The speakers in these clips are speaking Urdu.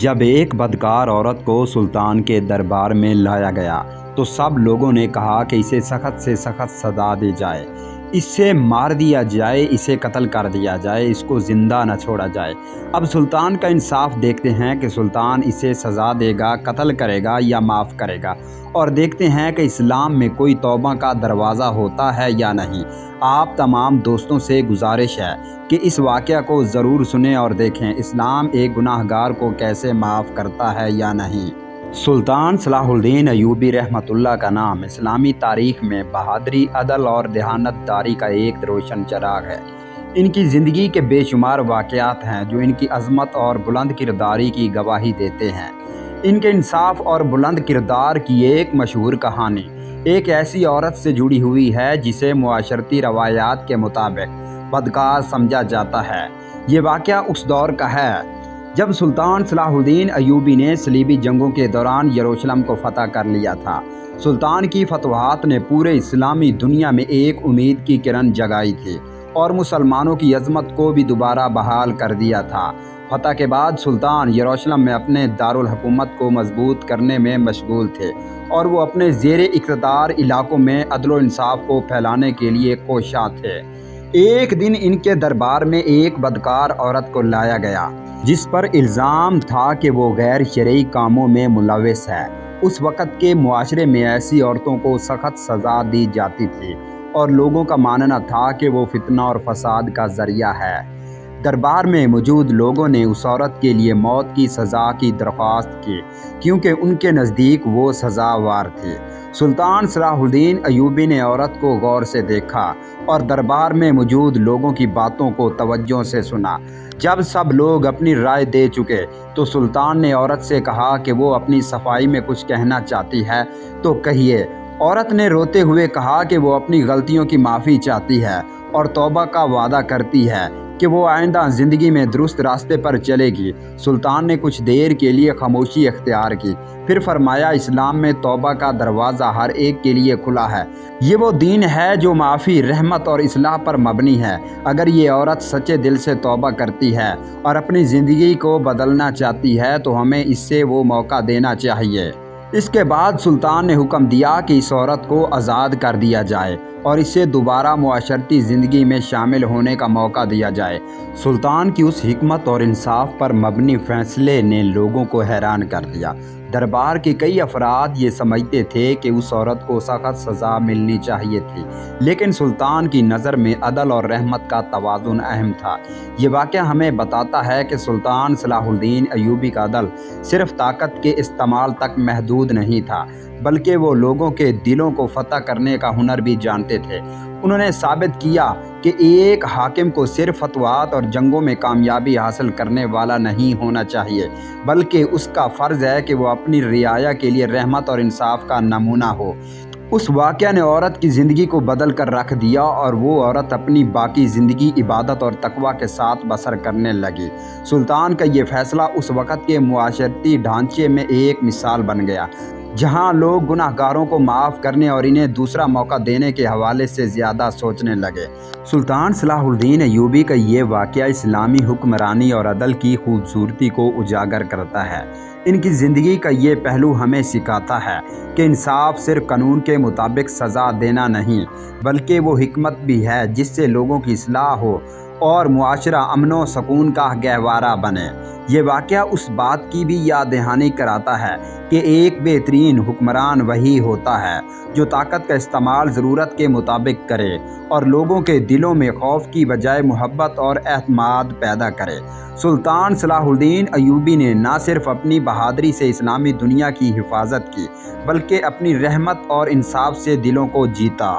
جب ایک بدکار عورت کو سلطان کے دربار میں لایا گیا تو سب لوگوں نے کہا کہ اسے سخت سے سخت سزا دی جائے، اسے مار دیا جائے، اسے قتل کر دیا جائے، اس کو زندہ نہ چھوڑا جائے۔ اب سلطان کا انصاف دیکھتے ہیں کہ سلطان اسے سزا دے گا، قتل کرے گا یا معاف کرے گا، اور دیکھتے ہیں کہ اسلام میں کوئی توبہ کا دروازہ ہوتا ہے یا نہیں۔ آپ تمام دوستوں سے گزارش ہے کہ اس واقعہ کو ضرور سنیں اور دیکھیں اسلام ایک گناہ گار کو کیسے معاف کرتا ہے یا نہیں۔ سلطان صلاح الدین ایوبی رحمۃ اللہ کا نام اسلامی تاریخ میں بہادری، عدل اور دیانت داری کا ایک روشن چراغ ہے۔ ان کی زندگی کے بے شمار واقعات ہیں جو ان کی عظمت اور بلند کرداری کی گواہی دیتے ہیں۔ ان کے انصاف اور بلند کردار کی ایک مشہور کہانی ایک ایسی عورت سے جڑی ہوئی ہے جسے معاشرتی روایات کے مطابق بدکار سمجھا جاتا ہے۔ یہ واقعہ اس دور کا ہے جب سلطان صلاح الدین ایوبی نے صلیبی جنگوں کے دوران یروشلم کو فتح کر لیا تھا۔ سلطان کی فتوحات نے پورے اسلامی دنیا میں ایک امید کی کرن جگائی تھی اور مسلمانوں کی عظمت کو بھی دوبارہ بحال کر دیا تھا۔ فتح کے بعد سلطان یروشلم میں اپنے دارالحکومت کو مضبوط کرنے میں مشغول تھے اور وہ اپنے زیر اقتدار علاقوں میں عدل و انصاف کو پھیلانے کے لیے کوشاں تھے۔ ایک دن ان کے دربار میں ایک بدکار عورت کو لایا گیا جس پر الزام تھا کہ وہ غیر شرعی کاموں میں ملوث ہے۔ اس وقت کے معاشرے میں ایسی عورتوں کو سخت سزا دی جاتی تھی اور لوگوں کا ماننا تھا کہ وہ فتنہ اور فساد کا ذریعہ ہے۔ دربار میں موجود لوگوں نے اس عورت کے لیے موت کی سزا کی درخواست کی کیونکہ ان کے نزدیک وہ سزاوار تھی۔ سلطان صلاح الدین ایوبی نے عورت کو غور سے دیکھا اور دربار میں موجود لوگوں کی باتوں کو توجہ سے سنا۔ جب سب لوگ اپنی رائے دے چکے تو سلطان نے عورت سے کہا کہ وہ اپنی صفائی میں کچھ کہنا چاہتی ہے تو کہیے۔ عورت نے روتے ہوئے کہا کہ وہ اپنی غلطیوں کی معافی چاہتی ہے اور توبہ کا وعدہ کرتی ہے کہ وہ آئندہ زندگی میں درست راستے پر چلے گی۔ سلطان نے کچھ دیر کے لیے خاموشی اختیار کی، پھر فرمایا، اسلام میں توبہ کا دروازہ ہر ایک کے لیے کھلا ہے۔ یہ وہ دین ہے جو معافی، رحمت اور اصلاح پر مبنی ہے۔ اگر یہ عورت سچے دل سے توبہ کرتی ہے اور اپنی زندگی کو بدلنا چاہتی ہے تو ہمیں اس سے وہ موقع دینا چاہیے۔ اس کے بعد سلطان نے حکم دیا کہ اس عورت کو آزاد کر دیا جائے اور اسے دوبارہ معاشرتی زندگی میں شامل ہونے کا موقع دیا جائے۔ سلطان کی اس حکمت اور انصاف پر مبنی فیصلے نے لوگوں کو حیران کر دیا۔ دربار کے کئی افراد یہ سمجھتے تھے کہ اس عورت کو سخت سزا ملنی چاہیے تھی، لیکن سلطان کی نظر میں عدل اور رحمت کا توازن اہم تھا۔ یہ واقعہ ہمیں بتاتا ہے کہ سلطان صلاح الدین ایوبی کا عدل صرف طاقت کے استعمال تک محدود نہیں تھا، بلکہ وہ لوگوں کے دلوں کو فتح کرنے کا ہنر بھی جانتے تھے۔ انہوں نے ثابت کیا کہ ایک حاکم کو صرف فتوحات اور جنگوں میں کامیابی حاصل کرنے والا نہیں ہونا چاہیے، بلکہ اس کا فرض ہے کہ وہ اپنی رعایا کے لیے رحمت اور انصاف کا نمونہ ہو۔ اس واقعہ نے عورت کی زندگی کو بدل کر رکھ دیا اور وہ عورت اپنی باقی زندگی عبادت اور تقوی کے ساتھ بسر کرنے لگی۔ سلطان کا یہ فیصلہ اس وقت کے معاشرتی ڈھانچے میں ایک مثال بن گیا جہاں لوگ گناہ گاروں کو معاف کرنے اور انہیں دوسرا موقع دینے کے حوالے سے زیادہ سوچنے لگے۔ سلطان صلاح الدین ایوبی کا یہ واقعہ اسلامی حکمرانی اور عدل کی خوبصورتی کو اجاگر کرتا ہے۔ ان کی زندگی کا یہ پہلو ہمیں سکھاتا ہے کہ انصاف صرف قانون کے مطابق سزا دینا نہیں، بلکہ وہ حکمت بھی ہے جس سے لوگوں کی اصلاح ہو اور معاشرہ امن و سکون کا گہوارہ بنے۔ یہ واقعہ اس بات کی بھی یاد دہانی کراتا ہے کہ ایک بہترین حکمران وہی ہوتا ہے جو طاقت کا استعمال ضرورت کے مطابق کرے اور لوگوں کے دلوں میں خوف کی بجائے محبت اور اعتماد پیدا کرے۔ سلطان صلاح الدین ایوبی نے نہ صرف اپنی بہادری سے اسلامی دنیا کی حفاظت کی، بلکہ اپنی رحمت اور انصاف سے دلوں کو جیتا۔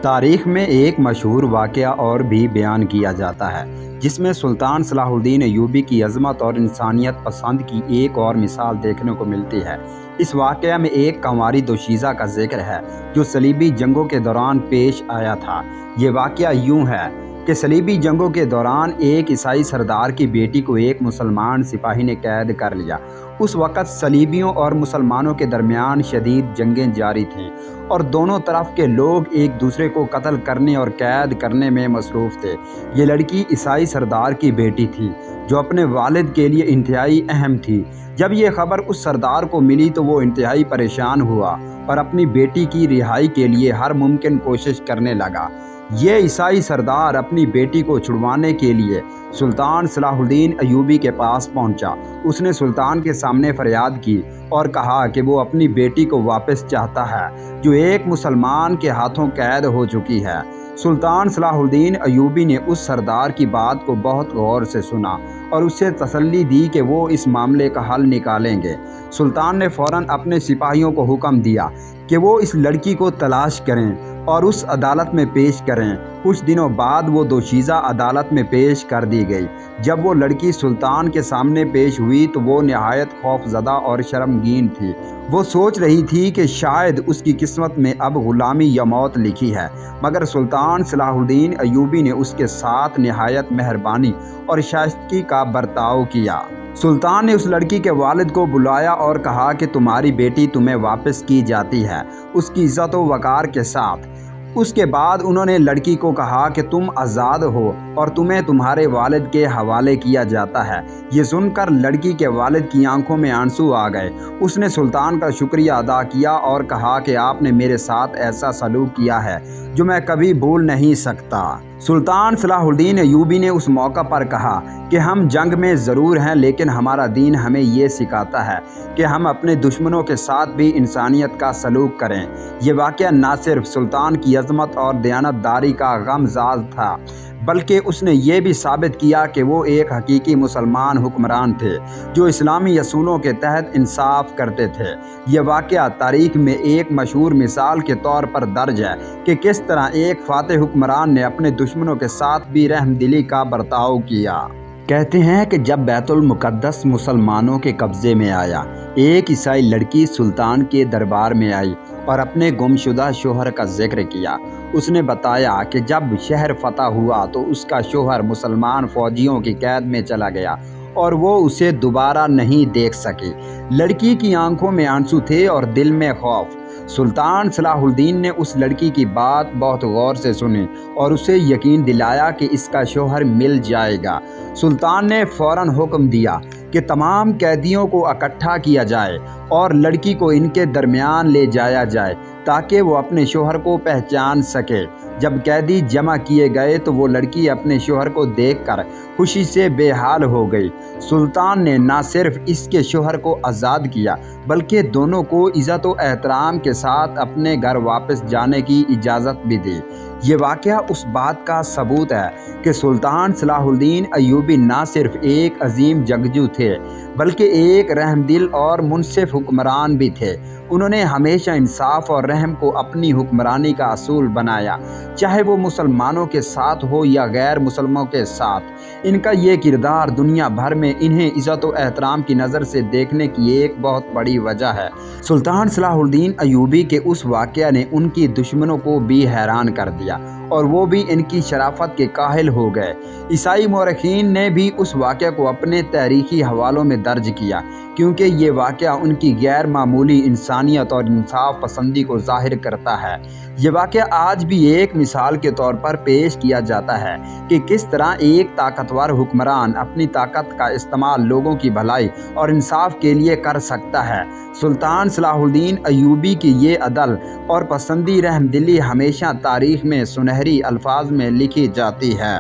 تاریخ میں ایک مشہور واقعہ اور بھی بیان کیا جاتا ہے جس میں سلطان صلاح الدین ایوبی کی عظمت اور انسانیت پسند کی ایک اور مثال دیکھنے کو ملتی ہے۔ اس واقعہ میں ایک کنواری دوشیزہ کا ذکر ہے جو صلیبی جنگوں کے دوران پیش آیا تھا۔ یہ واقعہ یوں ہے کہ صلیبی جنگوں کے دوران ایک عیسائی سردار کی بیٹی کو ایک مسلمان سپاہی نے قید کر لیا۔ اس وقت صلیبیوں اور مسلمانوں کے درمیان شدید جنگیں جاری تھیں اور دونوں طرف کے لوگ ایک دوسرے کو قتل کرنے اور قید کرنے میں مصروف تھے۔ یہ لڑکی عیسائی سردار کی بیٹی تھی جو اپنے والد کے لیے انتہائی اہم تھی۔ جب یہ خبر اس سردار کو ملی تو وہ انتہائی پریشان ہوا اور اپنی بیٹی کی رہائی کے لیے ہر ممکن کوشش کرنے لگا۔ یہ عیسائی سردار اپنی بیٹی کو چھڑوانے کے لیے سلطان صلاح الدین ایوبی کے پاس پہنچا۔ اس نے سلطان کے سامنے فریاد کی اور کہا کہ وہ اپنی بیٹی کو واپس چاہتا ہے جو ایک مسلمان کے ہاتھوں قید ہو چکی ہے۔ سلطان صلاح الدین ایوبی نے اس سردار کی بات کو بہت غور سے سنا اور اسے تسلی دی کہ وہ اس معاملے کا حل نکالیں گے۔ سلطان نے فوراً اپنے سپاہیوں کو حکم دیا کہ وہ اس لڑکی کو تلاش کریں اور اس عدالت میں پیش کریں۔ کچھ دنوں بعد وہ دوشیزہ عدالت میں پیش کر دی گئی۔ جب وہ لڑکی سلطان کے سامنے پیش ہوئی تو وہ نہایت خوف زدہ اور شرمگین تھی۔ وہ سوچ رہی تھی کہ شاید اس کی قسمت میں اب غلامی یا موت لکھی ہے، مگر سلطان صلاح الدین ایوبی نے اس کے ساتھ نہایت مہربانی اور شائستگی کا برتاؤ کیا۔ سلطان نے اس لڑکی کے والد کو بلایا اور کہا کہ تمہاری بیٹی تمہیں واپس کی جاتی ہے، اس کی عزت و وقار کے ساتھ۔ اس کے بعد انہوں نے لڑکی کو کہا کہ تم آزاد ہو اور تمہیں تمہارے والد کے حوالے کیا جاتا ہے۔ یہ سن کر لڑکی کے والد کی آنکھوں میں آنسو آ گئے۔ اس نے سلطان کا شکریہ ادا کیا اور کہا کہ آپ نے میرے ساتھ ایسا سلوک کیا ہے جو میں کبھی بھول نہیں سکتا۔ سلطان صلاح الدین ایوبی نے اس موقع پر کہا کہ ہم جنگ میں ضرور ہیں لیکن ہمارا دین ہمیں یہ سکھاتا ہے کہ ہم اپنے دشمنوں کے ساتھ بھی انسانیت کا سلوک کریں۔ یہ واقعہ نہ صرف سلطان کی عظمت اور دیانتداری کا غمزدہ تھا بلکہ اس نے یہ بھی ثابت کیا کہ وہ ایک حقیقی مسلمان حکمران تھے جو اسلامی اصولوں کے تحت انصاف کرتے تھے۔ یہ واقعہ تاریخ میں ایک مشہور مثال کے طور پر درج ہے کہ کس طرح ایک فاتح حکمران نے اپنے دشمنوں کے ساتھ بھی رحم دلی کا برتاؤ کیا۔ کہتے ہیں کہ جب بیت المقدس مسلمانوں کے قبضے میں آیا، ایک عیسائی لڑکی سلطان کے دربار میں آئی اور اپنے گمشدہ شوہر کا ذکر کیا۔ اس نے بتایا کہ جب شہر فتح ہوا تو اس کا شوہر مسلمان فوجیوں کی قید میں چلا گیا اور وہ اسے دوبارہ نہیں دیکھ سکی۔ لڑکی کی آنکھوں میں آنسو تھے اور دل میں خوف۔ سلطان صلاح الدین نے اس لڑکی کی بات بہت غور سے سنی اور اسے یقین دلایا کہ اس کا شوہر مل جائے گا۔ سلطان نے فوراً حکم دیا کہ تمام قیدیوں کو اکٹھا کیا جائے اور لڑکی کو ان کے درمیان لے جایا جائے تاکہ وہ اپنے شوہر کو پہچان سکے۔ جب قیدی جمع کیے گئے تو وہ لڑکی اپنے شوہر کو دیکھ کر خوشی سے بے حال ہو گئی۔ سلطان نے نہ صرف اس کے شوہر کو آزاد کیا بلکہ دونوں کو عزت و احترام کے ساتھ اپنے گھر واپس جانے کی اجازت بھی دی۔ یہ واقعہ اس بات کا ثبوت ہے کہ سلطان صلاح الدین ایوبی نہ صرف ایک عظیم جنگجو تھے بلکہ ایک رحم دل اور منصف حکمران بھی تھے۔ انہوں نے ہمیشہ انصاف اور رحم کو اپنی حکمرانی کا اصول بنایا، چاہے وہ مسلمانوں کے ساتھ ہو یا غیر مسلموں کے ساتھ۔ ان کا یہ کردار دنیا بھر میں انہیں عزت و احترام کی نظر سے دیکھنے کی ایک بہت بڑی وجہ ہے۔ سلطان صلاح الدین ایوبی کے اس واقعہ نے ان کی دشمنوں کو بھی حیران کر دیا اور وہ بھی ان کی شرافت کے قائل ہو گئے۔ عیسائی مورخین نے بھی اس واقعہ کو اپنے تاریخی حوالوں میں درج کیا کیونکہ یہ واقعہ ان کی غیر معمولی انسانیت اور انصاف پسندی کو ظاہر کرتا ہے۔ یہ واقعہ آج بھی ایک مثال کے طور پر پیش کیا جاتا ہے کہ کس طرح ایک طاقتور حکمران اپنی طاقت کا استعمال لوگوں کی بھلائی اور انصاف کے لیے کر سکتا ہے۔ سلطان صلاح الدین ایوبی کی یہ عدل اور پسندی رحم دلی ہمیشہ تاریخ میں سنہری الفاظ میں لکھی جاتی ہے۔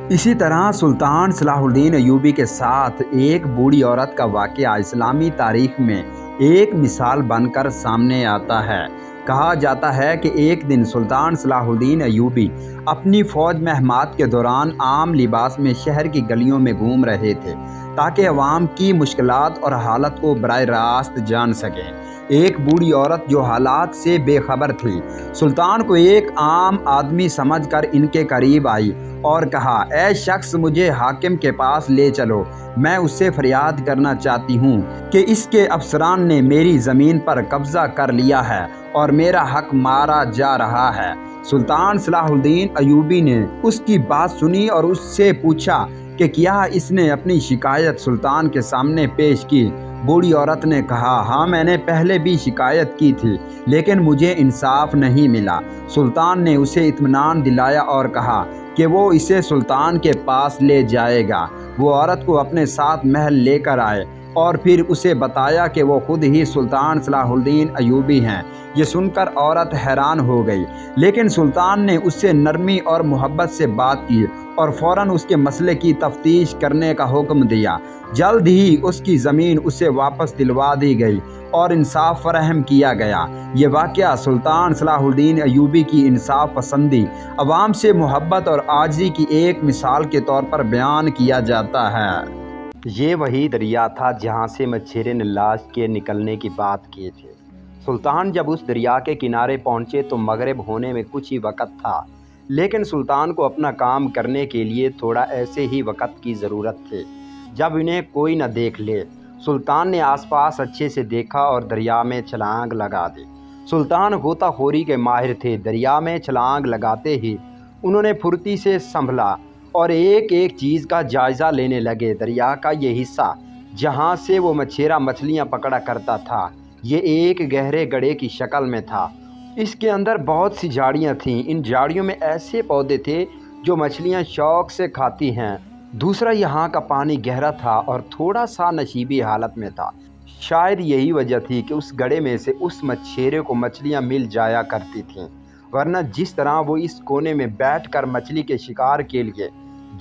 اسی طرح سلطان صلاح الدین ایوبی کے ساتھ ایک بوڑھی عورت کا واقعہ اسلامی تاریخ میں ایک مثال بن کر سامنے آتا ہے۔ کہا جاتا ہے کہ ایک دن سلطان صلاح الدین ایوبی اپنی فوج مہمات کے دوران عام لباس میں شہر کی گلیوں میں گھوم رہے تھے تاکہ عوام کی مشکلات اور حالت کو براہ راست جان سکیں۔ ایک بوڑھی عورت جو حالات سے بے خبر تھی سلطان کو ایک عام آدمی سمجھ کر ان کے قریب آئی اور کہا، اے شخص، مجھے حاکم کے پاس لے چلو، میں اس سے فریاد کرنا چاہتی ہوں کہ اس کے افسران نے میری زمین پر قبضہ کر لیا ہے اور میرا حق مارا جا رہا ہے۔ سلطان صلاح الدین ایوبی نے اس کی بات سنی اور اس سے پوچھا کہ کیا اس نے اپنی شکایت سلطان کے سامنے پیش کی؟ بوڑھی عورت نے کہا، ہاں، میں نے پہلے بھی شکایت کی تھی لیکن مجھے انصاف نہیں ملا۔ سلطان نے اسے اطمینان دلایا اور کہا کہ وہ اسے سلطان کے پاس لے جائے گا۔ وہ عورت کو اپنے ساتھ محل لے کر آئے اور پھر اسے بتایا کہ وہ خود ہی سلطان صلاح الدین ایوبی ہیں۔ یہ سن کر عورت حیران ہو گئی، لیکن سلطان نے اس سے نرمی اور محبت سے بات کی اور فوراً اس کے مسئلے کی تفتیش کرنے کا حکم دیا۔ جلد ہی اس کی زمین اسے واپس دلوا دی گئی اور انصاف فراہم کیا گیا۔ یہ واقعہ سلطان صلاح الدین ایوبی کی انصاف پسندی، عوام سے محبت اور عاجزی کی ایک مثال کے طور پر بیان کیا جاتا ہے۔ یہ وہی دریا تھا جہاں سے مچھیرے نے لاش کے نکلنے کی بات کی تھی۔ سلطان جب اس دریا کے کنارے پہنچے تو مغرب ہونے میں کچھ ہی وقت تھا، لیکن سلطان کو اپنا کام کرنے کے لیے تھوڑا ایسے ہی وقت کی ضرورت تھی جب انہیں کوئی نہ دیکھ لے۔ سلطان نے آس پاس اچھے سے دیکھا اور دریا میں چھلانگ لگا دی۔ سلطان غوطہ خوری کے ماہر تھے۔ دریا میں چھلانگ لگاتے ہی انہوں نے پھرتی سے سنبھلا اور ایک ایک چیز کا جائزہ لینے لگے۔ دریا کا یہ حصہ جہاں سے وہ مچھیرا مچھلیاں پکڑا کرتا تھا، یہ ایک گہرے گڑھے کی شکل میں تھا۔ اس کے اندر بہت سی جھاڑیاں تھیں۔ ان جھاڑیوں میں ایسے پودے تھے جو مچھلیاں شوق سے کھاتی ہیں۔ دوسرا، یہاں کا پانی گہرا تھا اور تھوڑا سا نشیبی حالت میں تھا۔ شاید یہی وجہ تھی کہ اس گڑھے میں سے اس مچھیرے کو مچھلیاں مل جایا کرتی تھیں، ورنہ جس طرح وہ اس کونے میں بیٹھ کر مچھلی کے شکار کے لیے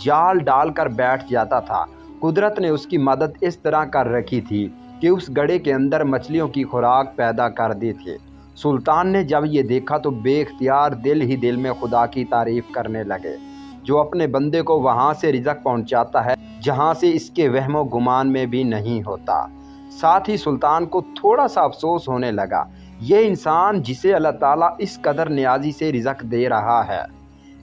جال ڈال کر بیٹھ جاتا تھا، قدرت نے اس کی مدد اس طرح کر رکھی تھی کہ اس گڑھے کے اندر مچھلیوں کی خوراک پیدا کر دی تھی۔ سلطان نے جب یہ دیکھا تو بے اختیار دل ہی دل میں خدا کی تعریف کرنے لگے، جو اپنے بندے کو وہاں سے رزق پہنچاتا ہے جہاں سے اس کے وہم و گمان میں بھی نہیں ہوتا۔ ساتھ ہی سلطان کو تھوڑا سا افسوس ہونے لگا، یہ انسان جسے اللہ تعالیٰ اس قدر نیازی سے رزق دے رہا ہے،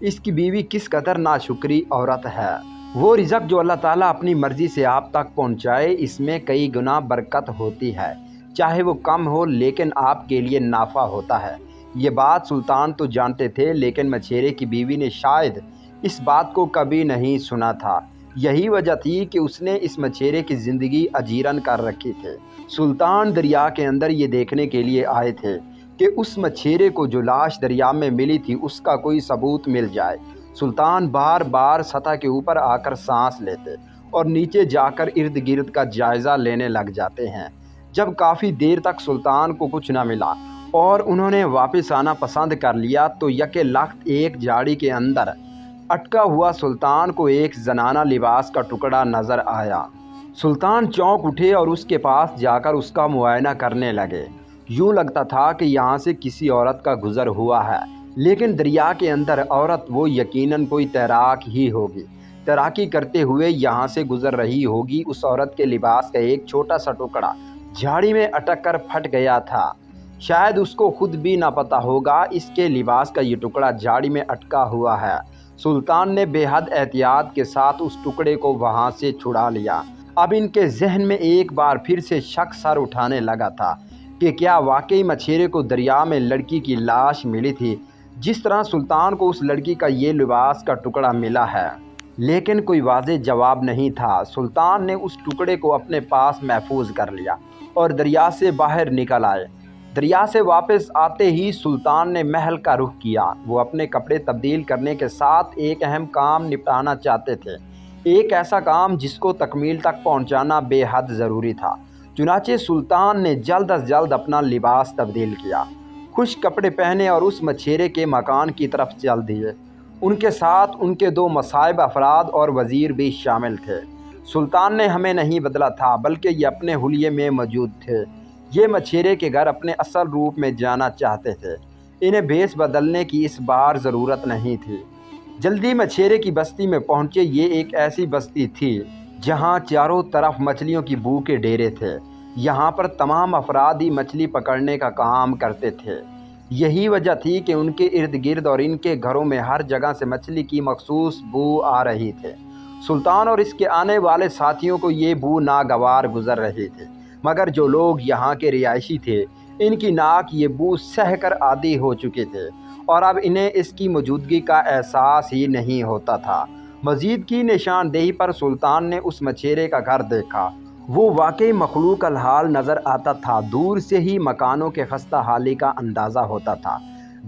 اس کی بیوی کس قدر ناشکری عورت ہے۔ وہ رزق جو اللہ تعالیٰ اپنی مرضی سے آپ تک پہنچائے، اس میں کئی گنا برکت ہوتی ہے، چاہے وہ کم ہو لیکن آپ کے لیے نافع ہوتا ہے۔ یہ بات سلطان تو جانتے تھے، لیکن مچھیرے کی بیوی نے شاید اس بات کو کبھی نہیں سنا تھا۔ یہی وجہ تھی کہ اس نے اس مچھیرے کی زندگی اجیرن کر رکھی تھی۔ سلطان دریا کے اندر یہ دیکھنے کے لیے آئے تھے کہ اس مچھیرے کو جو لاش دریا میں ملی تھی اس کا کوئی ثبوت مل جائے۔ سلطان بار بار سطح کے اوپر آ کر سانس لیتے اور نیچے جا کر ارد گرد کا جائزہ لینے لگ جاتے ہیں۔ جب کافی دیر تک سلطان کو کچھ نہ ملا اور انہوں نے واپس آنا پسند کر لیا تو یکے لخت ایک جھاڑی کے اندر اٹکا ہوا سلطان کو ایک زنانہ لباس کا ٹکڑا نظر آیا۔ سلطان چونک اٹھے اور اس کے پاس جا کر اس کا معائنہ کرنے لگے۔ یوں لگتا تھا کہ یہاں سے کسی عورت کا گزر ہوا ہے، لیکن دریا کے اندر عورت وہ یقیناً کوئی تیراک ہی ہوگی۔ تیراکی کرتے ہوئے یہاں سے گزر رہی ہوگی۔ اس عورت کے لباس کا ایک چھوٹا سا ٹکڑا جھاڑی میں اٹک کر پھٹ گیا تھا۔ شاید اس کو خود بھی نہ پتہ ہوگا اس کے لباس کا یہ ٹکڑا جھاڑی میں اٹکا ہوا ہے۔ سلطان نے بے حد احتیاط کے ساتھ اس ٹکڑے کو وہاں سے چھڑا لیا۔ اب ان کے ذہن میں ایک بار پھر سے شک سر اٹھانے لگا تھا کہ کیا واقعی مچھیرے کو دریا میں لڑکی کی لاش ملی تھی، جس طرح سلطان کو اس لڑکی کا یہ لباس کا ٹکڑا ملا ہے۔ لیکن کوئی واضح جواب نہیں تھا۔ سلطان نے اس ٹکڑے کو اپنے پاس محفوظ کر لیا اور دریا سے باہر نکل آئے۔ دریا سے واپس آتے ہی سلطان نے محل کا رخ کیا۔ وہ اپنے کپڑے تبدیل کرنے کے ساتھ ایک اہم کام نپٹانا چاہتے تھے، ایک ایسا کام جس کو تکمیل تک پہنچانا بے حد ضروری تھا۔ چنانچہ سلطان نے جلد از جلد اپنا لباس تبدیل کیا، خشک کپڑے پہنے اور اس مچھیرے کے مکان کی طرف چل دیے۔ ان کے ساتھ ان کے 2 مصاحب افراد اور وزیر بھی شامل تھے۔ سلطان نے ہمیں نہیں بدلا تھا، بلکہ یہ اپنے حلیے میں موجود تھے۔ یہ مچھیرے کے گھر اپنے اصل روپ میں جانا چاہتے تھے، انہیں بھیس بدلنے کی اس بار ضرورت نہیں تھی۔ جلدی مچھیرے کی بستی میں پہنچے۔ یہ ایک ایسی بستی تھی جہاں چاروں طرف مچھلیوں کی بو کے ڈیرے تھے۔ یہاں پر تمام افراد ہی مچھلی پکڑنے کا کام کرتے تھے۔ یہی وجہ تھی کہ ان کے ارد گرد اور ان کے گھروں میں ہر جگہ سے مچھلی کی مخصوص بو آ رہی تھی۔ سلطان اور اس کے آنے والے ساتھیوں کو یہ بو ناگوار گزر رہی تھی، مگر جو لوگ یہاں کے رہائشی تھے ان کی ناک یہ بو سہ کر عادی ہو چکے تھے اور اب انہیں اس کی موجودگی کا احساس ہی نہیں ہوتا تھا۔ مزید کی نشاندہی پر سلطان نے اس مچھیرے کا گھر دیکھا۔ وہ واقعی مخلوق الحال نظر آتا تھا۔ دور سے ہی مکانوں کے خستہ حالی کا اندازہ ہوتا تھا۔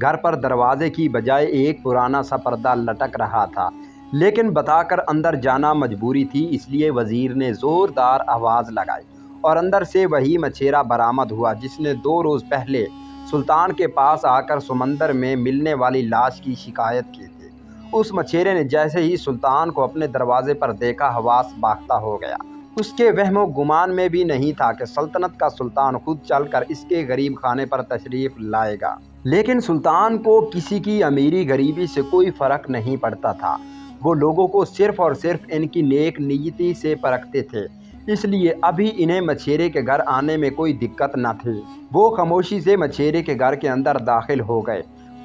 گھر پر دروازے کی بجائے ایک پرانا سا پردہ لٹک رہا تھا۔ لیکن بتا کر اندر جانا مجبوری تھی، اس لیے وزیر نے زوردار آواز لگائی اور اندر سے وہی مچھیرا برآمد ہوا جس نے 2 روز پہلے سلطان کے پاس آ کر سمندر میں ملنے والی لاش کی شکایت کی تھی۔ اس مچھیرے نے جیسے ہی سلطان کو اپنے دروازے پر دیکھا، حواس باختہ ہو گیا۔ اس کے وہم و گمان میں بھی نہیں تھا کہ سلطنت کا سلطان خود چل کر اس کے غریب خانے پر تشریف لائے گا۔ لیکن سلطان کو کسی کی امیری غریبی سے کوئی فرق نہیں پڑتا تھا، وہ لوگوں کو صرف اور صرف ان کی نیک نیتی سے پرکھتے تھے، اس لیے ابھی انہیں مچھیرے کے گھر آنے میں کوئی دقت نہ تھی۔ وہ خاموشی سے مچھیرے کے گھر کے اندر داخل ہو گئے۔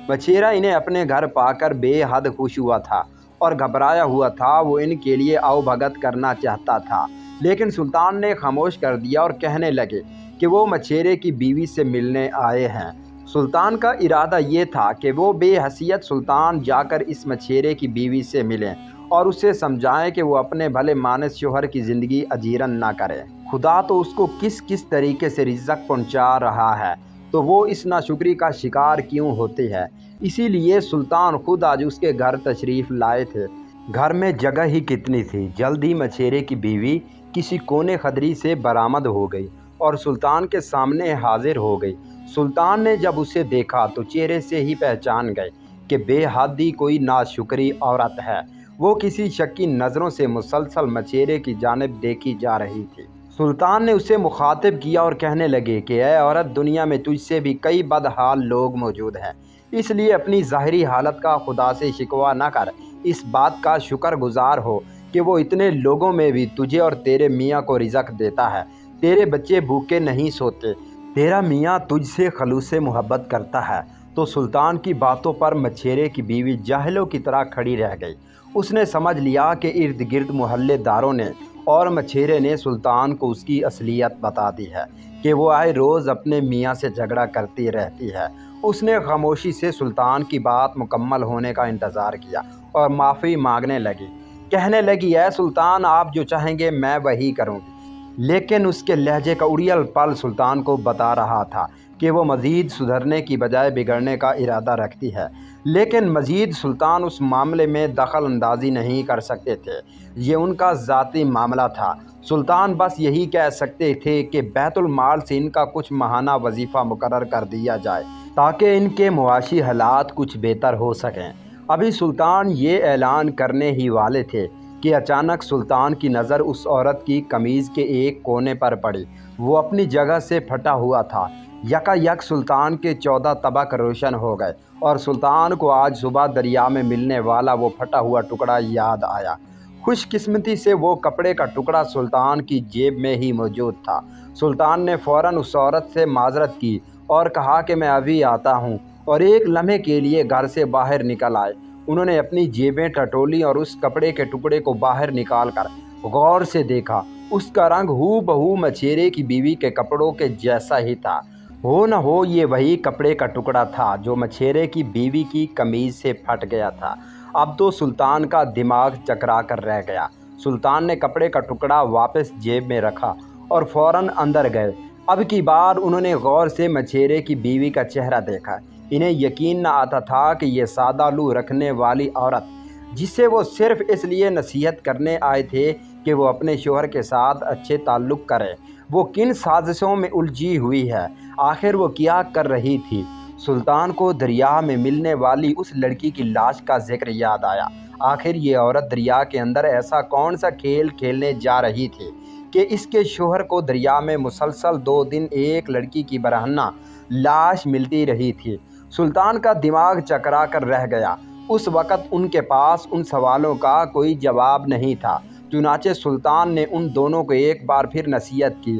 مچھیرا انہیں اپنے گھر پا کر بے حد خوش ہوا تھا اور گھبرایا ہوا تھا، وہ ان کے لیے آؤ بھگت کرنا چاہتا تھا، لیکن سلطان نے خاموش کر دیا اور کہنے لگے کہ وہ مچھیرے کی بیوی سے ملنے آئے ہیں۔ سلطان کا ارادہ یہ تھا کہ وہ بے حیثیت سلطان جا کر اس مچھیرے کی بیوی سے ملیں اور اسے سمجھائیں کہ وہ اپنے بھلے مانس شوہر کی زندگی اجیرن نہ کرے۔ خدا تو اس کو کس کس طریقے سے رزق پہنچا رہا ہے، تو وہ اس ناشکری کا شکار کیوں ہوتی ہے؟ اسی لیے سلطان خود آج اس کے گھر تشریف لائے تھے۔ گھر میں جگہ ہی کتنی تھی، جلد ہی مچھیرے کی بیوی کسی کونے خدری سے برآمد ہو گئی اور سلطان کے سامنے حاضر ہو گئی۔ سلطان نے جب اسے دیکھا تو چہرے سے ہی پہچان گئے کہ بے حد ہی کوئی ناشکری عورت ہے۔ وہ کسی شک کی نظروں سے مسلسل مچھیرے کی جانب دیکھی جا رہی تھی۔ سلطان نے اسے مخاطب کیا اور کہنے لگے کہ اے عورت، دنیا میں تجھ سے بھی کئی بدحال لوگ موجود ہیں، اس لیے اپنی ظاہری حالت کا خدا سے شکوہ نہ کر، اس بات کا شکر گزار ہو کہ وہ اتنے لوگوں میں بھی تجھے اور تیرے میاں کو رزق دیتا ہے، تیرے بچے بھوکے نہیں سوتے، تیرا میاں تجھ سے خلوص محبت کرتا ہے۔ تو سلطان کی باتوں پر مچھیرے کی بیوی جاہلوں کی طرح کھڑی رہ گئی۔ اس نے سمجھ لیا کہ ارد گرد محلے داروں نے اور مچھیرے نے سلطان کو اس کی اصلیت بتا دی ہے کہ وہ آئے روز اپنے میاں سے جھگڑا کرتی رہتی ہے۔ اس نے خاموشی سے سلطان کی بات مکمل ہونے کا انتظار کیا اور معافی مانگنے لگی۔ کہنے لگی، اے سلطان، آپ جو چاہیں گے میں وہی کروں گی۔ لیکن اس کے لہجے کا اڑیل پل سلطان کو بتا رہا تھا کہ وہ مزید سدھرنے کی بجائے بگڑنے کا ارادہ رکھتی ہے، لیکن مزید سلطان اس معاملے میں دخل اندازی نہیں کر سکتے تھے، یہ ان کا ذاتی معاملہ تھا۔ سلطان بس یہی کہہ سکتے تھے کہ بیت المال سے ان کا کچھ ماہانہ وظیفہ مقرر کر دیا جائے تاکہ ان کے معاشی حالات کچھ بہتر ہو سکیں۔ ابھی سلطان یہ اعلان کرنے ہی والے تھے کہ اچانک سلطان کی نظر اس عورت کی قمیض کے ایک کونے پر پڑی۔ وہ اپنی جگہ سے پھٹا ہوا تھا۔ یکا یک سلطان کے 14 طبق روشن ہو گئے اور سلطان کو آج صبح دریا میں ملنے والا وہ پھٹا ہوا ٹکڑا یاد آیا۔ خوش قسمتی سے وہ کپڑے کا ٹکڑا سلطان کی جیب میں ہی موجود تھا۔ سلطان نے فوراً اس عورت سے معذرت کی اور کہا کہ میں ابھی آتا ہوں، اور ایک لمحے کے لیے گھر سے باہر نکل آئے۔ انہوں نے اپنی جیبیں ٹٹولی اور اس کپڑے کے ٹکڑے کو باہر نکال کر غور سے دیکھا۔ اس کا رنگ ہو بہو مچھیرے کی بیوی کے کپڑوں کے جیسا ہی تھا۔ ہو نہ ہو یہ وہی کپڑے کا ٹکڑا تھا جو مچھیرے کی بیوی کی قمیض سے پھٹ گیا تھا۔ اب تو سلطان کا دماغ چکرا کر رہ گیا۔ سلطان نے کپڑے کا ٹکڑا واپس جیب میں رکھا اور فوراً اندر گئے۔ اب کی بار انہوں نے غور سے مچھیرے کی بیوی کا چہرہ دیکھا۔ انہیں یقین نہ آتا تھا کہ یہ سادہ لو رکھنے والی عورت، جسے وہ صرف اس لیے نصیحت کرنے آئے تھے کہ وہ اپنے شوہر کے ساتھ اچھے تعلق کرے، وہ کن سازشوں میں الجھی ہوئی ہے، آخر وہ کیا کر رہی تھی۔ سلطان کو دریا میں ملنے والی اس لڑکی کی لاش کا ذکر یاد آیا۔ آخر یہ عورت دریا کے اندر ایسا کون سا کھیل کھیلنے جا رہی تھی کہ اس کے شوہر کو دریا میں مسلسل 2 دن ایک لڑکی کی برہنہ لاش ملتی رہی تھی۔ سلطان کا دماغ چکرا کر رہ گیا۔ اس وقت ان کے پاس ان سوالوں کا کوئی جواب نہیں تھا۔ چنانچہ سلطان نے ان دونوں کو ایک بار پھر نصیحت کی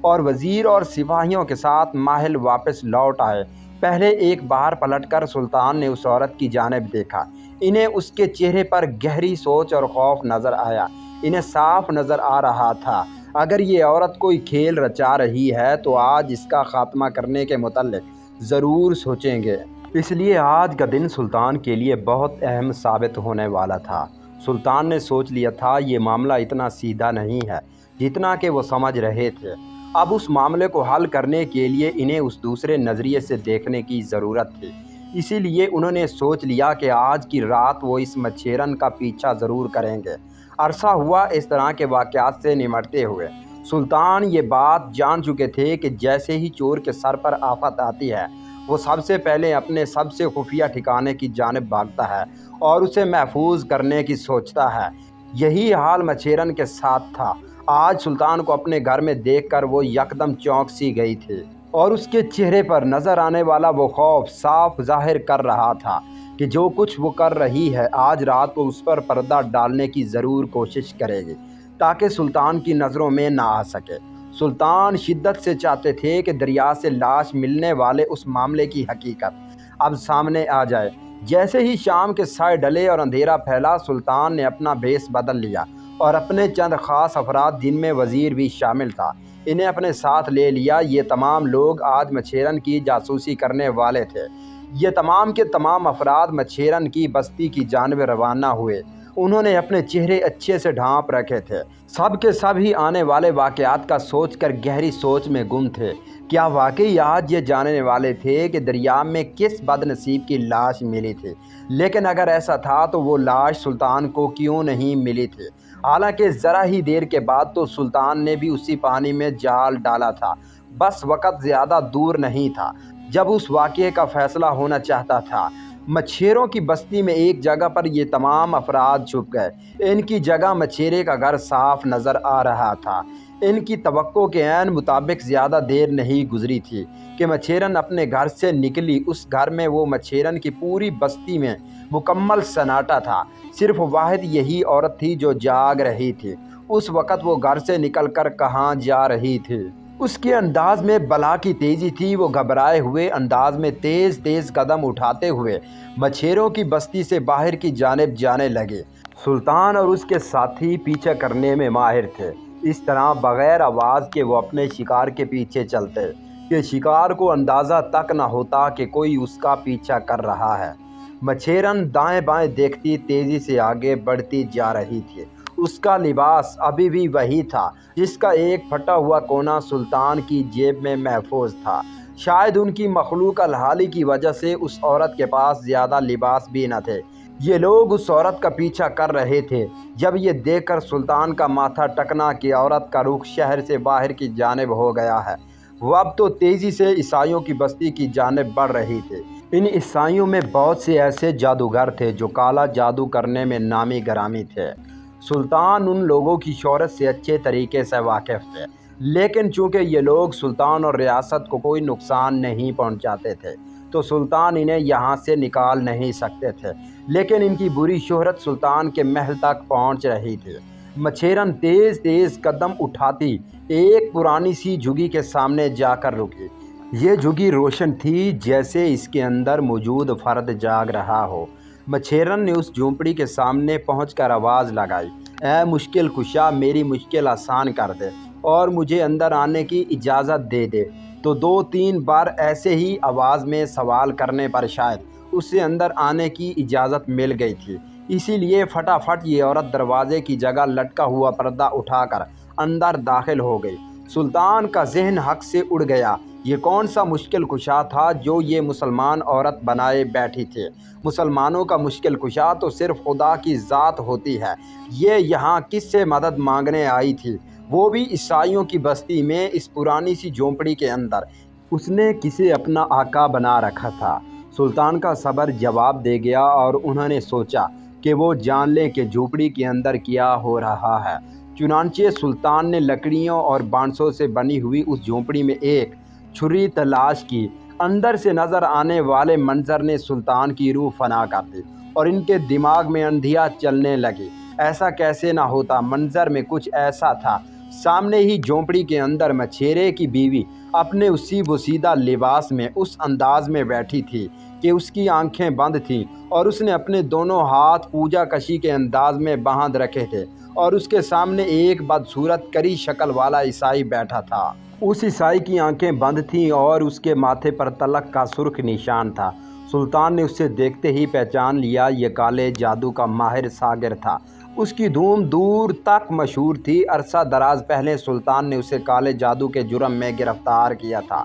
اور وزیر اور سپاہیوں کے ساتھ محل واپس لوٹ آئے۔ پہلے ایک بار پلٹ کر سلطان نے اس عورت کی جانب دیکھا۔ انہیں اس کے چہرے پر گہری سوچ اور خوف نظر آیا۔ انہیں صاف نظر آ رہا تھا اگر یہ عورت کوئی کھیل رچا رہی ہے تو آج اس کا خاتمہ کرنے کے متعلق ضرور سوچیں گے۔ اس لیے آج کا دن سلطان کے لیے بہت اہم ثابت ہونے والا تھا۔ سلطان نے سوچ لیا تھا یہ معاملہ اتنا سیدھا نہیں ہے جتنا کہ وہ سمجھ رہے تھے۔ اب اس معاملے کو حل کرنے کے لیے انہیں اس دوسرے نظریے سے دیکھنے کی ضرورت تھی۔ اسی لیے انہوں نے سوچ لیا کہ آج کی رات وہ اس مچھیرن کا پیچھا ضرور کریں گے۔ عرصہ ہوا اس طرح کے واقعات سے نمٹتے ہوئے۔ سلطان یہ بات جان چکے تھے کہ جیسے ہی چور کے سر پر آفت آتی ہے وہ سب سے پہلے اپنے سب سے خفیہ ٹھکانے کی جانب بھاگتا ہے اور اسے محفوظ کرنے کی سوچتا ہے۔ یہی حال مچھیرن کے ساتھ تھا۔ آج سلطان کو اپنے گھر میں دیکھ کر وہ یکدم چونک سی گئی تھی اور اس کے چہرے پر نظر آنے والا وہ خوف صاف ظاہر کر رہا تھا کہ جو کچھ وہ کر رہی ہے آج رات کو اس پر پردہ ڈالنے کی ضرور کوشش کرے گی تاکہ سلطان کی نظروں میں نہ آ سکے۔ سلطان شدت سے چاہتے تھے کہ دریا سے لاش ملنے والے اس معاملے کی حقیقت اب سامنے آ جائے۔ جیسے ہی شام کے سائے ڈلے اور اندھیرا پھیلا سلطان نے اپنا بھیس بدل لیا اور اپنے چند خاص افراد جن میں وزیر بھی شامل تھا انہیں اپنے ساتھ لے لیا۔ یہ تمام لوگ آج مچھیرن کی جاسوسی کرنے والے تھے۔ یہ تمام کے تمام افراد مچھیرن کی بستی کی جانب روانہ ہوئے۔ انہوں نے اپنے چہرے اچھے سے ڈھانپ رکھے تھے۔ سب کے سب ہی آنے والے واقعات کا سوچ کر گہری سوچ میں گم تھے۔ کیا واقعی آج یہ جاننے والے تھے کہ دریا میں کس بد نصیب کی لاش ملی تھی؟ لیکن اگر ایسا تھا تو وہ لاش سلطان کو کیوں نہیں ملی تھی؟ حالانکہ ذرا ہی دیر کے بعد تو سلطان نے بھی اسی پانی میں جال ڈالا تھا۔ بس وقت زیادہ دور نہیں تھا جب اس واقعے کا فیصلہ ہونا چاہتا تھا۔ مچھیروں کی بستی میں ایک جگہ پر یہ تمام افراد چھپ گئے۔ ان کی جگہ مچھیرے کا گھر صاف نظر آ رہا تھا۔ ان کی توقع کے عین مطابق زیادہ دیر نہیں گزری تھی کہ مچھیرن اپنے گھر سے نکلی۔ اس گھر میں وہ مچھیرن کی پوری بستی میں مکمل سناٹا تھا۔ صرف واحد یہی عورت تھی جو جاگ رہی تھی۔ اس وقت وہ گھر سے نکل کر کہاں جا رہی تھی؟ اس کے انداز میں بلا کی تیزی تھی۔ وہ گھبرائے ہوئے انداز میں تیز تیز قدم اٹھاتے ہوئے مچھیروں کی بستی سے باہر کی جانب جانے لگے۔ سلطان اور اس کے ساتھی پیچھے کرنے میں ماہر تھے۔ اس طرح بغیر آواز کے وہ اپنے شکار کے پیچھے چلتے کہ شکار کو اندازہ تک نہ ہوتا کہ کوئی اس کا پیچھا کر رہا ہے۔ مچھیرن دائیں بائیں دیکھتی تیزی سے آگے بڑھتی جا رہی تھی۔ اس کا لباس ابھی بھی وہی تھا جس کا ایک پھٹا ہوا کونا سلطان کی جیب میں محفوظ تھا۔ شاید ان کی مخلوق الحالی کی وجہ سے اس عورت کے پاس زیادہ لباس بھی نہ تھے۔ یہ لوگ اس عورت کا پیچھا کر رہے تھے۔ جب یہ دیکھ کر سلطان کا ماتھا ٹکنا کہ عورت کا رخ شہر سے باہر کی جانب ہو گیا ہے۔ وہ اب تو تیزی سے عیسائیوں کی بستی کی جانب بڑھ رہی تھی۔ ان عیسائیوں میں بہت سے ایسے جادوگر تھے جو کالا جادو کرنے میں نامی گرامی تھے۔ سلطان ان لوگوں کی شہرت سے اچھے طریقے سے واقف تھے، لیکن چونکہ یہ لوگ سلطان اور ریاست کو کوئی نقصان نہیں پہنچاتے تھے تو سلطان انہیں یہاں سے نکال نہیں سکتے تھے۔ لیکن ان کی بری شہرت سلطان کے محل تک پہنچ رہی تھی۔ مچھیرن تیز تیز قدم اٹھاتی ایک پرانی سی جھگی کے سامنے جا کر رکی۔ یہ جھگی روشن تھی جیسے اس کے اندر موجود فرد جاگ رہا ہو۔ مچھیرن نے اس جھونپڑی کے سامنے پہنچ کر آواز لگائی، اے مشکل کشا، میری مشکل آسان کر دے اور مجھے اندر آنے کی اجازت دے دے۔ تو دو تین بار ایسے ہی آواز میں سوال کرنے پر شاید اسے اندر آنے کی اجازت مل گئی تھی۔ اسی لیے فٹافٹ یہ عورت دروازے کی جگہ لٹکا ہوا پردہ اٹھا کر اندر داخل ہو گئی۔ سلطان کا ذہن حق سے اڑ گیا۔ یہ کون سا مشکل کشا تھا جو یہ مسلمان عورت بنائے بیٹھی تھی؟ مسلمانوں کا مشکل کشا تو صرف خدا کی ذات ہوتی ہے۔ یہ یہاں کس سے مدد مانگنے آئی تھی؟ وہ بھی عیسائیوں کی بستی میں اس پرانی سی جھونپڑی کے اندر۔ اس نے کسے اپنا آقا بنا رکھا تھا؟ سلطان کا صبر جواب دے گیا اور انہوں نے سوچا کہ وہ جان لیں کہ جھونپڑی کے اندر کیا ہو رہا ہے۔ چنانچہ سلطان نے لکڑیوں اور بانسوں سے بنی ہوئی اس جھونپڑی میں ایک چھری تلاش کی۔ اندر سے نظر آنے والے منظر نے سلطان کی روح فنا کر دی اور ان کے دماغ میں اندھیاں چلنے لگی۔ ایسا کیسے نہ ہوتا؟ منظر میں کچھ ایسا تھا۔ سامنے ہی جھونپڑی کے اندر مچھیرے کی بیوی اپنے اسی بوسیدہ لباس میں اس انداز میں بیٹھی تھی کہ اس کی آنکھیں بند تھیں اور اس نے اپنے دونوں ہاتھ پوجا کشی کے انداز میں باندھ رکھے تھے اور اس کے سامنے ایک بدصورت کری شکل والا عیسائی بیٹھا تھا۔ اس عیسائی کی آنکھیں بند تھیں اور اس کے ماتھے پر تلک کا سرخ نشان تھا۔ سلطان نے اسے دیکھتے ہی پہچان لیا، یہ کالے جادو کا ماہر ساگر تھا۔ اس کی دھوم دور تک مشہور تھی۔ عرصہ دراز پہلے سلطان نے اسے کالے جادو کے جرم میں گرفتار کیا تھا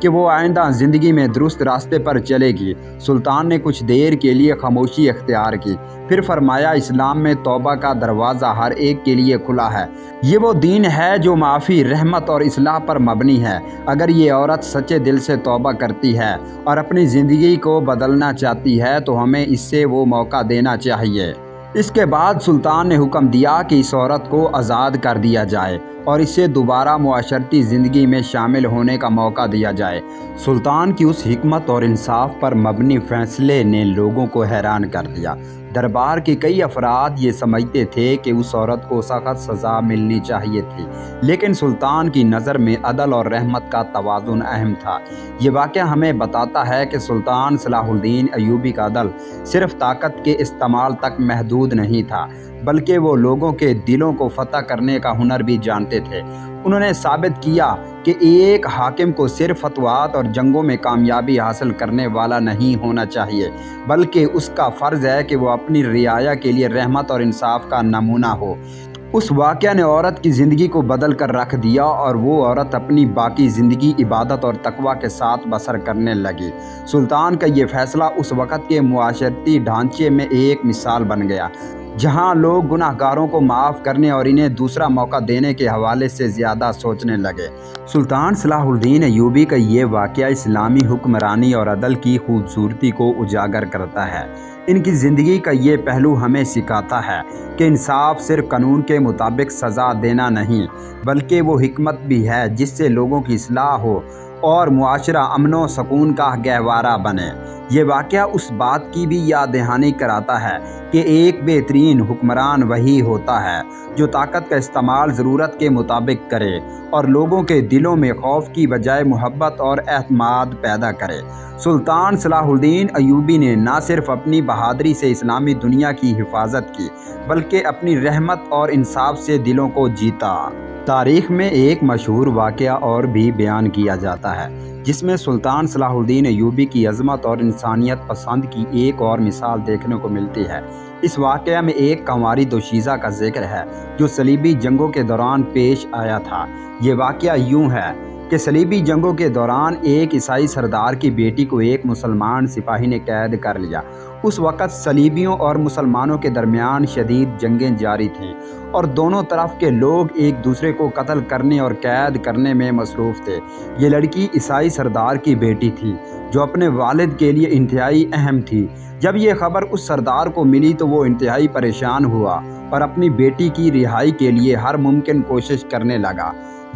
کہ وہ آئندہ زندگی میں درست راستے پر چلے گی۔ سلطان نے کچھ دیر کے لیے خاموشی اختیار کی، پھر فرمایا، اسلام میں توبہ کا دروازہ ہر ایک کے لیے کھلا ہے۔ یہ وہ دین ہے جو معافی، رحمت اور اصلاح پر مبنی ہے۔ اگر یہ عورت سچے دل سے توبہ کرتی ہے اور اپنی زندگی کو بدلنا چاہتی ہے تو ہمیں اس سے وہ موقع دینا چاہیے۔ اس کے بعد سلطان نے حکم دیا کہ اس عورت کو آزاد کر دیا جائے اور اسے دوبارہ معاشرتی زندگی میں شامل ہونے کا موقع دیا جائے۔ سلطان کی اس حکمت اور انصاف پر مبنی فیصلے نے لوگوں کو حیران کر دیا۔ دربار کے کئی افراد یہ سمجھتے تھے کہ اس عورت کو سخت سزا ملنی چاہیے تھی، لیکن سلطان کی نظر میں عدل اور رحمت کا توازن اہم تھا۔ یہ واقعہ ہمیں بتاتا ہے کہ سلطان صلاح الدین ایوبی کا عدل صرف طاقت کے استعمال تک محدود نہیں تھا، بلکہ وہ لوگوں کے دلوں کو فتح کرنے کا ہنر بھی جانتے تھے۔ انہوں نے ثابت کیا کہ ایک حاکم کو صرف فتوحات اور جنگوں میں کامیابی حاصل کرنے والا نہیں ہونا چاہیے، بلکہ اس کا فرض ہے کہ وہ اپنی رعایا کے لیے رحمت اور انصاف کا نمونہ ہو۔ اس واقعہ نے عورت کی زندگی کو بدل کر رکھ دیا اور وہ عورت اپنی باقی زندگی عبادت اور تقویٰ کے ساتھ بسر کرنے لگی۔ سلطان کا یہ فیصلہ اس وقت کے معاشرتی ڈھانچے میں ایک مثال بن گیا، جہاں لوگ گناہ گاروں کو معاف کرنے اور انہیں دوسرا موقع دینے کے حوالے سے زیادہ سوچنے لگے۔ سلطان صلاح الدین ایوبی کا یہ واقعہ اسلامی حکمرانی اور عدل کی خوبصورتی کو اجاگر کرتا ہے۔ ان کی زندگی کا یہ پہلو ہمیں سکھاتا ہے کہ انصاف صرف قانون کے مطابق سزا دینا نہیں، بلکہ وہ حکمت بھی ہے جس سے لوگوں کی اصلاح ہو اور معاشرہ امن و سکون کا گہوارہ بنے۔ یہ واقعہ اس بات کی بھی یاد دہانی کراتا ہے کہ ایک بہترین حکمران وہی ہوتا ہے جو طاقت کا استعمال ضرورت کے مطابق کرے اور لوگوں کے دلوں میں خوف کی بجائے محبت اور اعتماد پیدا کرے۔ سلطان صلاح الدین ایوبی نے نہ صرف اپنی بہادری سے اسلامی دنیا کی حفاظت کی، بلکہ اپنی رحمت اور انصاف سے دلوں کو جیتا۔ تاریخ میں ایک مشہور واقعہ اور بھی بیان کیا جاتا ہے جس میں سلطان صلاح الدین ایوبی کی عظمت اور انسانیت پسند کی ایک اور مثال دیکھنے کو ملتی ہے۔ اس واقعہ میں ایک کنواری دوشیزہ کا ذکر ہے جو صلیبی جنگوں کے دوران پیش آیا تھا۔ یہ واقعہ یوں ہے کہ صلیبی جنگوں کے دوران ایک عیسائی سردار کی بیٹی کو ایک مسلمان سپاہی نے قید کر لیا۔ اس وقت صلیبیوں اور مسلمانوں کے درمیان شدید جنگیں جاری تھیں اور دونوں طرف کے لوگ ایک دوسرے کو قتل کرنے اور قید کرنے میں مصروف تھے۔ یہ لڑکی عیسائی سردار کی بیٹی تھی جو اپنے والد کے لیے انتہائی اہم تھی۔ جب یہ خبر اس سردار کو ملی تو وہ انتہائی پریشان ہوا اور اپنی بیٹی کی رہائی کے لیے ہر ممکن کوشش کرنے لگا۔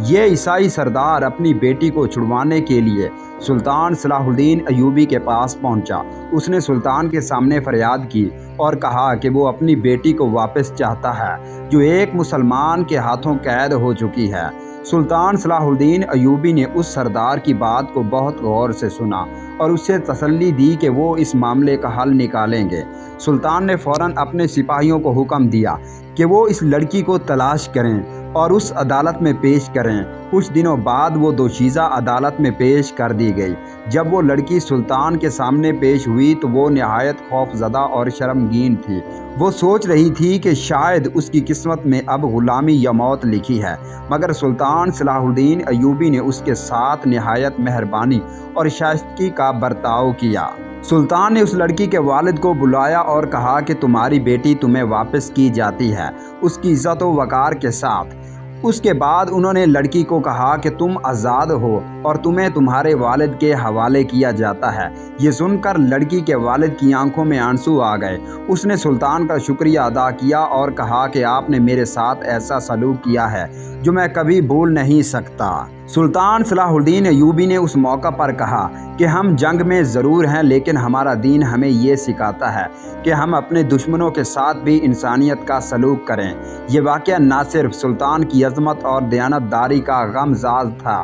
یہ عیسائی سردار اپنی بیٹی کو چھڑوانے کے لیے سلطان صلاح الدین ایوبی کے پاس پہنچا۔ اس نے سلطان کے سامنے فریاد کی اور کہا کہ وہ اپنی بیٹی کو واپس چاہتا ہے جو ایک مسلمان کے ہاتھوں قید ہو چکی ہے۔ سلطان صلاح الدین ایوبی نے اس سردار کی بات کو بہت غور سے سنا اور اسے تسلی دی کہ وہ اس معاملے کا حل نکالیں گے۔ سلطان نے فوراً اپنے سپاہیوں کو حکم دیا کہ وہ اس لڑکی کو تلاش کریں اور اس عدالت میں پیش کریں۔ کچھ دنوں بعد وہ دوشیزہ عدالت میں پیش کر دی گئی۔ جب وہ لڑکی سلطان کے سامنے پیش ہوئی تو وہ نہایت خوف زدہ اور شرمگین تھی۔ وہ سوچ رہی تھی کہ شاید اس کی قسمت میں اب غلامی یا موت لکھی ہے، مگر سلطان صلاح الدین ایوبی نے اس کے ساتھ نہایت مہربانی اور شائستگی کا برتاؤ کیا۔ سلطان نے اس لڑکی کے والد کو بلایا اور کہا کہ تمہاری بیٹی تمہیں واپس کی جاتی ہے، اس کی عزت و وقار کے ساتھ۔ اس کے بعد انہوں نے لڑکی کو کہا کہ تم آزاد ہو اور تمہیں تمہارے والد کے حوالے کیا جاتا ہے۔ یہ سن کر لڑکی کے والد کی آنکھوں میں آنسو آ گئے۔ اس نے سلطان کا شکریہ ادا کیا اور کہا کہ آپ نے میرے ساتھ ایسا سلوک کیا ہے جو میں کبھی بھول نہیں سکتا۔ سلطان صلاح الدین ایوبی نے اس موقع پر کہا کہ ہم جنگ میں ضرور ہیں، لیکن ہمارا دین ہمیں یہ سکھاتا ہے کہ ہم اپنے دشمنوں کے ساتھ بھی انسانیت کا سلوک کریں۔ یہ واقعہ نہ صرف سلطان کی عظمت اور دیانتداری کا غمزدہ تھا،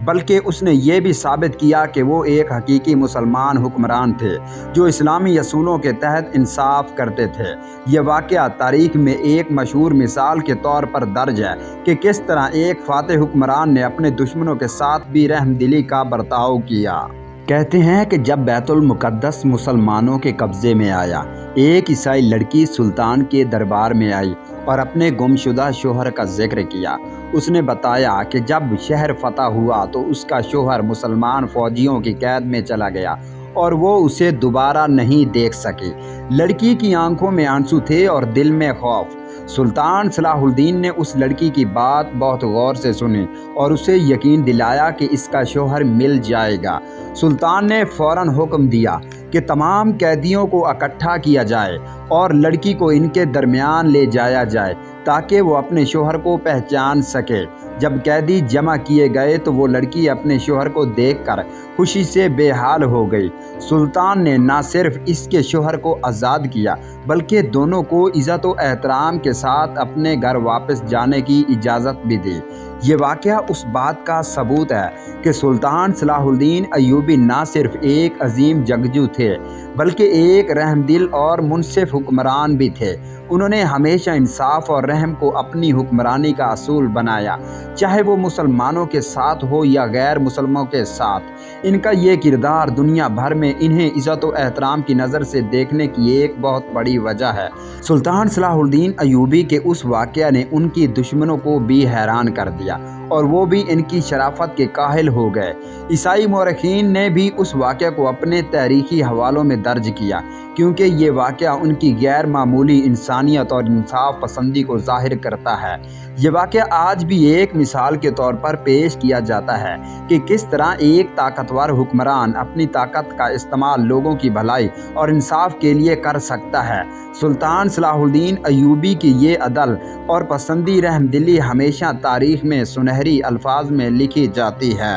بلکہ اس نے یہ بھی ثابت کیا کہ وہ ایک حقیقی مسلمان حکمران تھے جو اسلامی اصولوں کے تحت انصاف کرتے تھے۔ یہ واقعہ تاریخ میں ایک مشہور مثال کے طور پر درج ہے کہ کس طرح ایک فاتح حکمران نے اپنے دشمنوں کے ساتھ بھی رحم دلی کا برتاؤ کیا۔ کہتے ہیں کہ جب بیت المقدس مسلمانوں کے قبضے میں آیا، ایک عیسائی لڑکی سلطان کے دربار میں آئی اور اپنے گمشدہ شوہر کا ذکر کیا۔ اس نے بتایا کہ جب شہر فتح ہوا تو اس کا شوہر مسلمان فوجیوں کی قید میں چلا گیا اور وہ اسے دوبارہ نہیں دیکھ سکی۔ لڑکی کی آنکھوں میں آنسو تھے اور دل میں خوف۔ سلطان صلاح الدین نے اس لڑکی کی بات بہت غور سے سنی اور اسے یقین دلایا کہ اس کا شوہر مل جائے گا۔ سلطان نے فوراً حکم دیا کہ تمام قیدیوں کو اکٹھا کیا جائے اور لڑکی کو ان کے درمیان لے جایا جائے تاکہ وہ اپنے شوہر کو پہچان سکے۔ جب قیدی جمع کیے گئے تو وہ لڑکی اپنے شوہر کو دیکھ کر خوشی سے بے حال ہو گئی۔ سلطان نے نہ صرف اس کے شوہر کو آزاد کیا بلکہ دونوں کو عزت و احترام کے ساتھ اپنے گھر واپس جانے کی اجازت بھی دی۔ یہ واقعہ اس بات کا ثبوت ہے کہ سلطان صلاح الدین ایوبی نہ صرف ایک عظیم جنگجو تھے بلکہ ایک رحم دل اور منصف حکمران بھی تھے۔ انہوں نے ہمیشہ انصاف اور رحم کو اپنی حکمرانی کا اصول بنایا، چاہے وہ مسلمانوں کے ساتھ ہو یا غیر مسلموں کے ساتھ۔ ان کا یہ کردار دنیا بھر میں انہیں عزت و احترام کی نظر سے دیکھنے کی ایک بہت بڑی وجہ ہے۔ سلطان صلاح الدین ایوبی کے اس واقعہ نے ان کی دشمنوں کو بھی حیران کر دیا اور وہ بھی ان کی شرافت کے قائل ہو گئے۔ عیسائی مورخین نے بھی اس واقعہ کو اپنے تاریخی حوالوں میں درج کیا کیونکہ یہ واقعہ ان کی غیر معمولی انسانیت اور انصاف پسندی کو ظاہر کرتا ہے۔ یہ واقعہ آج بھی ایک مثال کے طور پر پیش کیا جاتا ہے کہ کس طرح ایک طاقتور حکمران اپنی طاقت کا استعمال لوگوں کی بھلائی اور انصاف کے لیے کر سکتا ہے۔ سلطان صلاح الدین ایوبی کی یہ عدل اور پسندی رحم دلی ہمیشہ تاریخ میں سنہری الفاظ میں لکھی جاتی ہے۔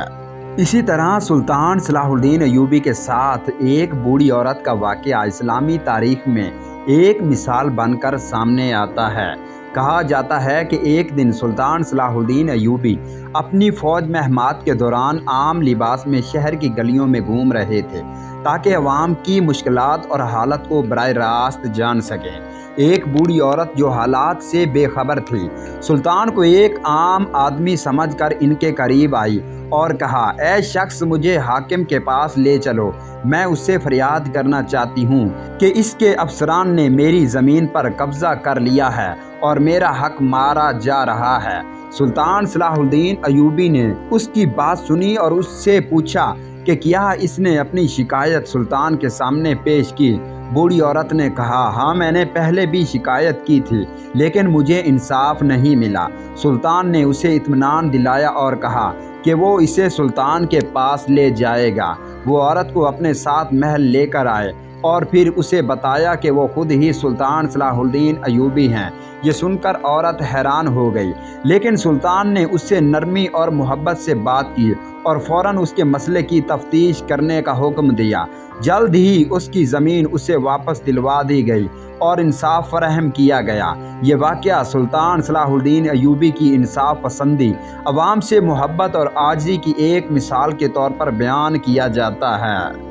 اسی طرح سلطان صلاح الدین ایوبی کے ساتھ ایک بوڑھی عورت کا واقعہ اسلامی تاریخ میں ایک مثال بن کر سامنے آتا ہے۔ کہا جاتا ہے کہ ایک دن سلطان صلاح الدین ایوبی اپنی فوج مہمات کے دوران عام لباس میں شہر کی گلیوں میں گھوم رہے تھے تاکہ عوام کی مشکلات اور حالت کو براہ راست جان سکیں۔ ایک بوڑھی عورت جو حالات سے بے خبر تھی، سلطان کو ایک عام آدمی سمجھ کر ان کے قریب آئی اور کہا، اے شخص، مجھے حاکم کے پاس لے چلو، میں اس سے فریاد کرنا چاہتی ہوں کہ اس کے افسران نے میری زمین پر قبضہ کر لیا ہے اور میرا حق مارا جا رہا ہے۔ سلطان صلاح الدین ایوبی نے اس کی بات سنی اور اس سے پوچھا کہ کیا اس نے اپنی شکایت سلطان کے سامنے پیش کی؟ بوڑھی عورت نے کہا، ہاں، میں نے پہلے بھی شکایت کی تھی لیکن مجھے انصاف نہیں ملا۔ سلطان نے اسے اطمینان دلایا اور کہا کہ وہ اسے سلطان کے پاس لے جائے گا۔ وہ عورت کو اپنے ساتھ محل لے کر آئے اور پھر اسے بتایا کہ وہ خود ہی سلطان صلاح الدین ایوبی ہیں۔ یہ سن کر عورت حیران ہو گئی، لیکن سلطان نے اس سے نرمی اور محبت سے بات کی اور فوراً اس کے مسئلے کی تفتیش کرنے کا حکم دیا۔ جلد ہی اس کی زمین اسے واپس دلوا دی گئی اور انصاف فراہم کیا گیا۔ یہ واقعہ سلطان صلاح الدین ایوبی کی انصاف پسندی، عوام سے محبت اور عاجزی کی ایک مثال کے طور پر بیان کیا جاتا ہے۔